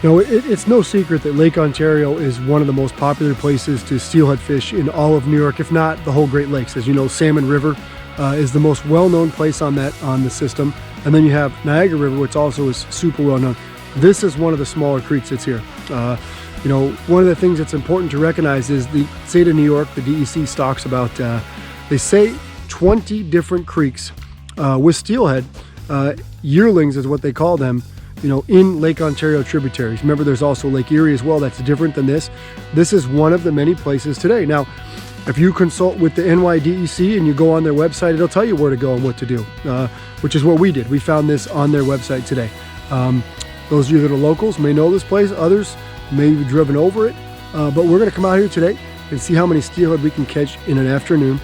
You know, it's no secret that Lake Ontario is one of the most popular places to steelhead fish in all of New York, if not the whole Great Lakes. As you know, Salmon River is the most well-known place on the system, and then you have Niagara River, which also is super well-known. This is one of the smaller creeks that's here. You know, one of the things that's important to recognize is the state of New York, the DEC talks about, they say 20 different creeks with steelhead, yearlings is what they call them, you know, in Lake Ontario tributaries. Remember, there's also Lake Erie as well. That's different than this. This is one of the many places today. Now, if you consult with the NYDEC and you go on their website, it'll tell you where to go and what to do, which is what we did. We found this on their website today. Those of you that are locals may know this place. Others may have driven over it. But we're going to come out here today and see how many steelhead we can catch in an afternoon.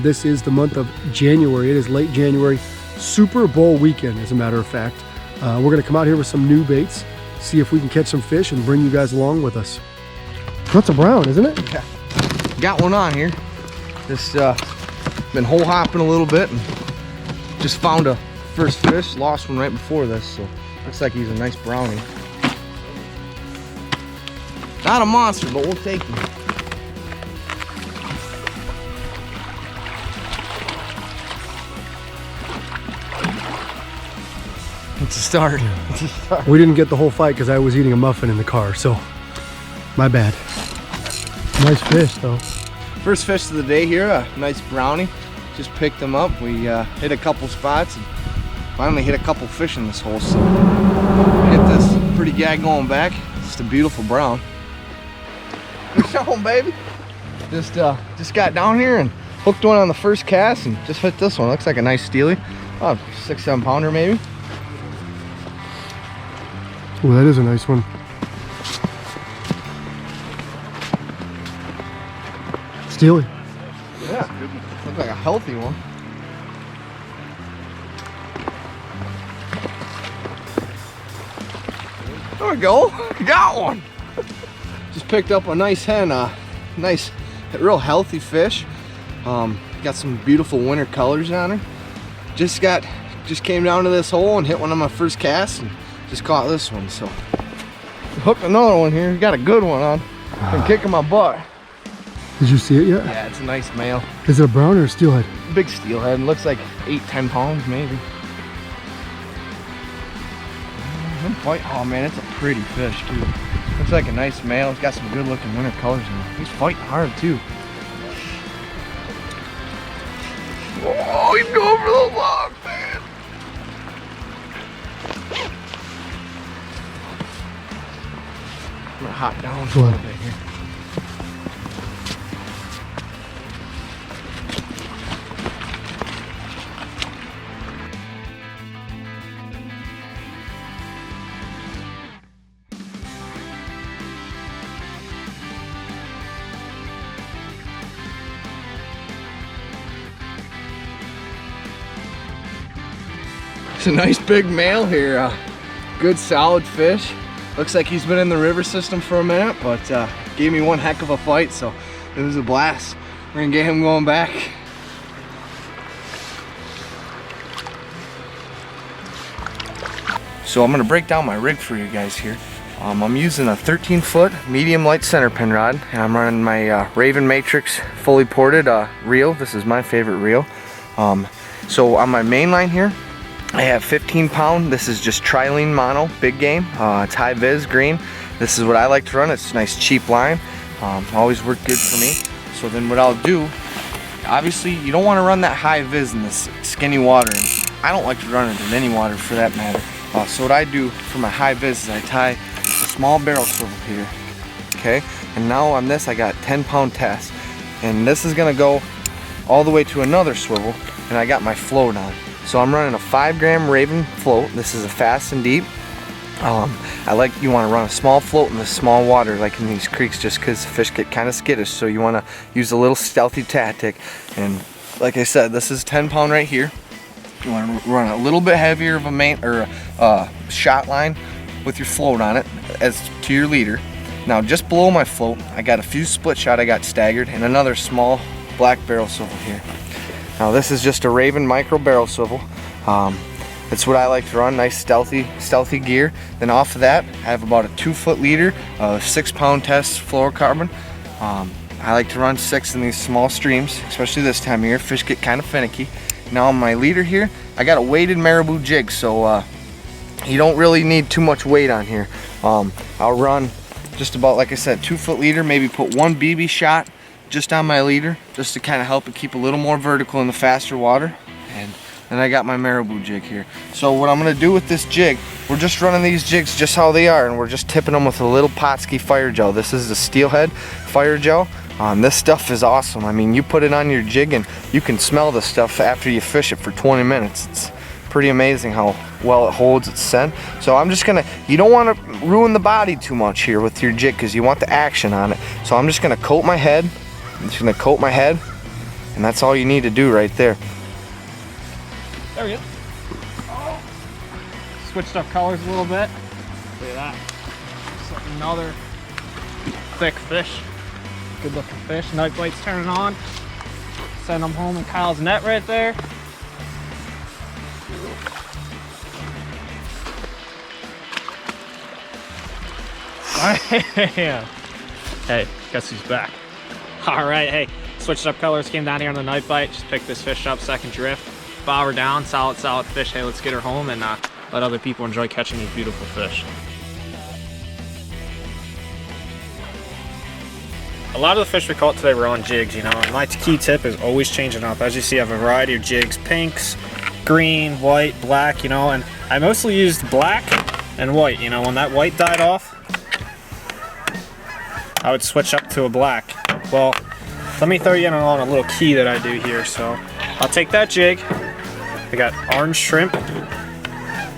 This is the month of January. It is late January, Super Bowl weekend, as a matter of fact. We're going to come out here with some new baits, see if we can catch some fish and bring you guys along with us. That's a brown, isn't it? Yeah. Got one on here. Just been hole hopping a little bit and just found a first fish. Lost one right before this, so looks like he's a nice brownie. Not a monster, but we'll take him. It's a start. It's a start. We didn't get the whole fight because I was eating a muffin in the car, so my bad. Nice fish though. First fish of the day here, a nice brownie. Just picked them up. We hit a couple spots and finally hit a couple fish in this hole. So get this pretty guy going back. Just a beautiful brown. Come on, baby. Just got down here and hooked one on the first cast and just hit this one. Looks like a nice steely. Oh, 6-7 pounder maybe. Oh, that is a nice one. Steely. Yeah, looks like a healthy one. There we go. Got one. Just picked up a nice hen. Nice, real healthy fish. Got some beautiful winter colors on her. Just came down to this hole and hit one of my first casts and just caught this one. So hooked another one here. Got a good one on. Been kicking my butt. Did you see it yet? Yeah, it's a nice male. Is it a brown or a steelhead? Big steelhead. Looks like 8-10 pounds maybe. Oh man, it's a pretty fish too. Looks like a nice male. It's got some good looking winter colors in it. He's fighting hard too. Oh, he's going for the log, man. I'm gonna hop down a little bit here. It's a nice big male here. Good solid fish. Looks like he's been in the river system for a minute, but gave me one heck of a fight, so it was a blast. We're gonna get him going back. So I'm gonna break down my rig for you guys here. I'm using a 13-foot medium light center pin rod, and I'm running my Raven Matrix fully ported reel. This is my favorite reel. So on my main line here, I have 15-pound. This is just trilene mono, big game. It's high vis green. This is what I like to run. It's a nice cheap line. Always worked good for me. So then what I'll do, obviously you don't want to run that high vis in this skinny water. And I don't like to run it in any water for that matter. So what I do for my high vis is I tie a small barrel swivel here. Okay, and now on this I got 10-pound test. And this is gonna go all the way to another swivel, and I got my float on. So I'm running a 5-gram Raven float. This is a fast and deep. You want to run a small float in the small water, like in these creeks, just because the fish get kind of skittish. So you want to use a little stealthy tactic. And like I said, this is 10-pound right here. You want to run a little bit heavier of a main or a shot line with your float on it as to your leader. Now just below my float, I got a few split shot I got staggered, and another small black barrel swivel here. Now this is just a Raven micro barrel swivel. That's what I like to run, nice stealthy gear. Then off of that, I have about a 2-foot leader, 6-pound test fluorocarbon. I like to run 6 in these small streams, especially this time of year. Fish get kind of finicky. Now on my leader here, I got a weighted marabou jig, so you don't really need too much weight on here. I'll run just about, like I said, 2-foot leader, maybe put 1 BB shot just on my leader, just to kind of help it keep a little more vertical in the faster water. And then I got my marabou jig here. So what I'm gonna do with this jig, we're just running these jigs just how they are, and we're just tipping them with a little Pautzke fire gel. This is the Steelhead fire gel. This stuff is awesome. I mean, you put it on your jig and you can smell the stuff after you fish it for 20 minutes. It's pretty amazing how well it holds its scent. So I'm just gonna, you don't want to ruin the body too much here with your jig because you want the action on it. So I'm just gonna coat my head. I'm just gonna coat my head, and that's all you need to do right there. There we go. Oh. Switched up colors a little bit. Look at that. Just another thick fish. Good looking fish. Night bite's turning on. Send them home in Kyle's net right there. Hey, guess who's back? Alright, hey, switched up colors, came down here on the night bite, just picked this fish up, second drift. Bob her down, solid fish. Hey, let's get her home and let other people enjoy catching these beautiful fish. A lot of the fish we caught today were on jigs, you know, and my key tip is always changing up. As you see, I have a variety of jigs, pinks, green, white, black, you know, and I mostly used black and white, you know. When that white died off, I would switch up to a black. Well, let me throw you in on a little key that I do here. So I'll take that jig. I got orange shrimp,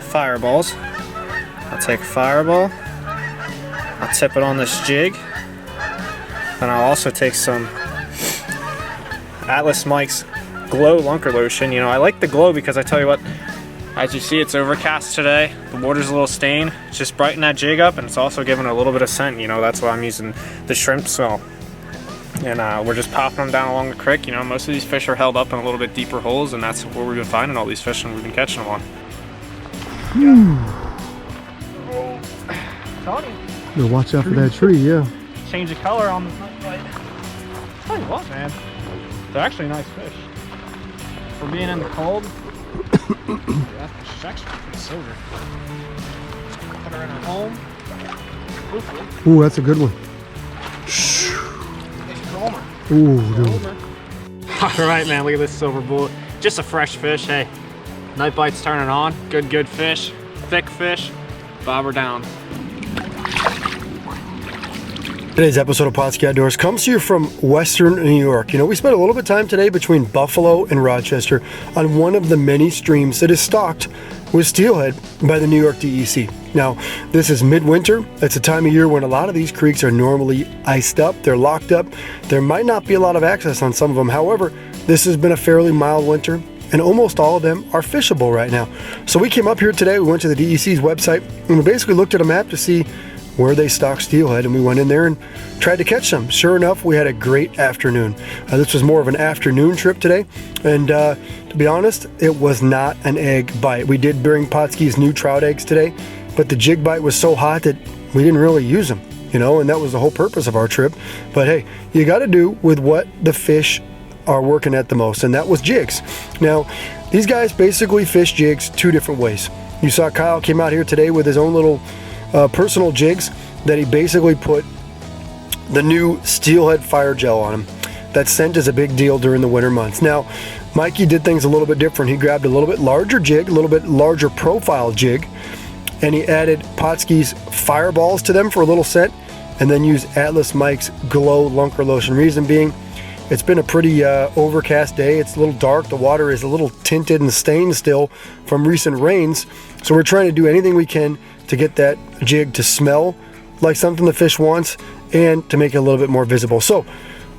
fireballs. I'll take a fireball. I'll tip it on this jig. Then I'll also take some Atlas Mike's Glow Lunker Lotion. You know, I like the glow because I tell you what, as you see, it's overcast today. The water's a little stained. It's just brighten that jig up, and it's also giving a little bit of scent. You know, that's why I'm using the shrimp smell. And we're just popping them down along the creek. You know, most of these fish are held up in a little bit deeper holes, and that's where we've been finding all these fish, and we've been catching them on. Tony. No, watch out for that tree, yeah. Change the color on the night bite. Tell you what, man, they're actually nice fish. For being in the cold, that fish is actually pretty silver. Put her in her home. Ooh, that's a good one. Ooh, dude. Alright, man, look at this silver bullet. Just a fresh fish. Hey, night bite's turning on. Good fish. Thick fish. Bob her down. Today's episode of Pautzke Outdoors comes to you from Western New York. You know, we spent a little bit of time today between Buffalo and Rochester on one of the many streams that is stocked with steelhead by the New York DEC. Now, this is midwinter. It's a time of year when a lot of these creeks are normally iced up. They're locked up. There might not be a lot of access on some of them. However, this has been a fairly mild winter, and almost all of them are fishable right now. So we came up here today. We went to the DEC's website, and we basically looked at a map to see where they stock steelhead, and we went in there and tried to catch them. Sure enough, we had a great afternoon. This was more of an afternoon trip today, and to be honest, it was not an egg bite. We did bring Pautzke's new trout eggs today, but the jig bite was so hot that we didn't really use them, you know, and that was the whole purpose of our trip. But hey, you got to do with what the fish are working at the most, and that was jigs. Now, these guys basically fish jigs two different ways. You saw Kyle came out here today with his own little personal jigs that he basically put the new Steelhead fire gel on them. That scent is a big deal during the winter months. Now, Mikey did things a little bit different. He grabbed a little bit larger jig, a little bit larger profile jig, and he added Pautzke's fireballs to them for a little scent, and then used Atlas Mike's Glow Lunker Lotion. Reason being, it's been a pretty overcast day. It's a little dark. The water is a little tinted and stained still from recent rains. So we're trying to do anything we can to get that jig to smell like something the fish wants and to make it a little bit more visible. So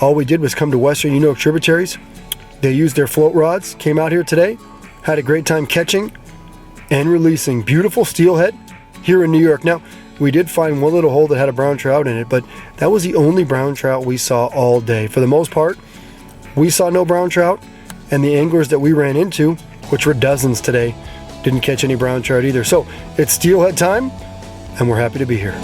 all we did was come to Western New York Tributaries. They used their float rods, came out here today, had a great time catching and releasing beautiful steelhead here in New York. Now, we did find one little hole that had a brown trout in it, but that was the only brown trout we saw all day. For the most part, we saw no brown trout, and the anglers that we ran into, which were dozens today, Didn't catch any brown trout either. So it's steelhead time, and we're happy to be here.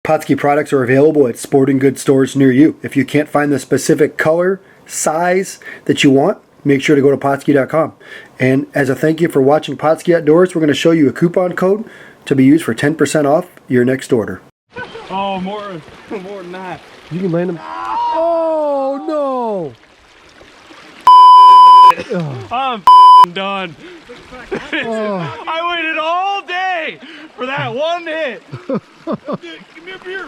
Pautzke products are available at sporting goods stores near you. If you can't find the specific color, size that you want, make sure to go to Pautzke.com. And as a thank you for watching Pautzke Outdoors, we're going to show you a coupon code to be used for 10% off your next order. Oh, more than that. You can land them. Oh no! I'm done. I waited all day for that one hit. Give me a beer.